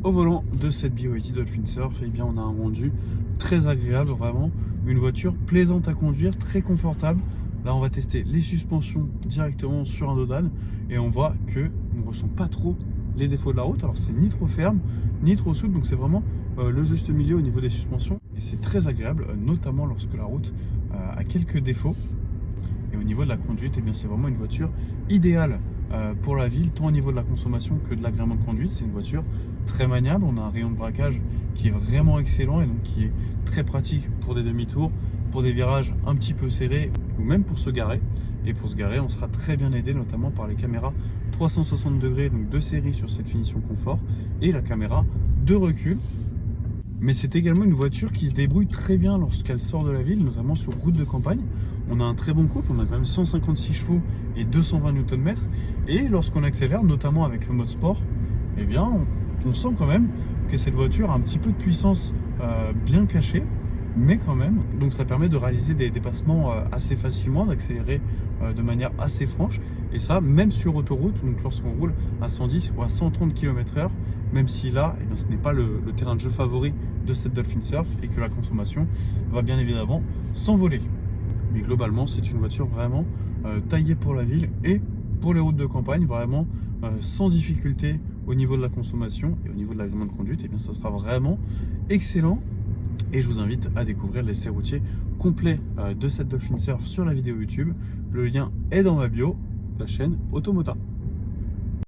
Au volant de cette BYD Dolphin Surf, eh bien, on a un rendu très agréable, vraiment une voiture plaisante à conduire, très confortable. Là, on va tester les suspensions directement sur un dos d'âne et on voit que on ne ressent pas trop les défauts de la route. Alors, c'est ni trop ferme, ni trop souple, donc c'est vraiment le juste milieu au niveau des suspensions et c'est très agréable, notamment lorsque la route a quelques défauts. Et au niveau de la conduite, eh bien, c'est vraiment une voiture idéale pour la ville, tant au niveau de la consommation que de l'agrément de conduite. C'est une voiture très maniable, on a un rayon de braquage qui est vraiment excellent et donc qui est très pratique pour des demi-tours, pour des virages un petit peu serrés ou même pour se garer. Et pour se garer, on sera très bien aidé notamment par les caméras 360 degrés, donc de série sur cette finition confort, et la caméra de recul. Mais c'est également une voiture qui se débrouille très bien lorsqu'elle sort de la ville, notamment sur route de campagne. On a un très bon couple, on a quand même 156 chevaux et 220 Nm. Et lorsqu'on accélère, notamment avec le mode sport, eh bien, on sent quand même que cette voiture a un petit peu de puissance bien cachée, mais quand même. Donc ça permet de réaliser des dépassements assez facilement, d'accélérer de manière assez franche. Et ça, même sur autoroute, donc lorsqu'on roule à 110 ou à 130 km/h, même si là, eh bien, ce n'est pas le terrain de jeu favori de cette Dolphin Surf et que la consommation va bien évidemment s'envoler. Mais globalement, c'est une voiture vraiment taillée pour la ville et pour les routes de campagne, vraiment sans difficulté au niveau de la consommation et au niveau de l'agrément de conduite. Et bien, ça sera vraiment excellent. Et je vous invite à découvrir l'essai routier complet de cette Dolphin Surf sur la vidéo YouTube. Le lien est dans ma bio, la chaîne Automota.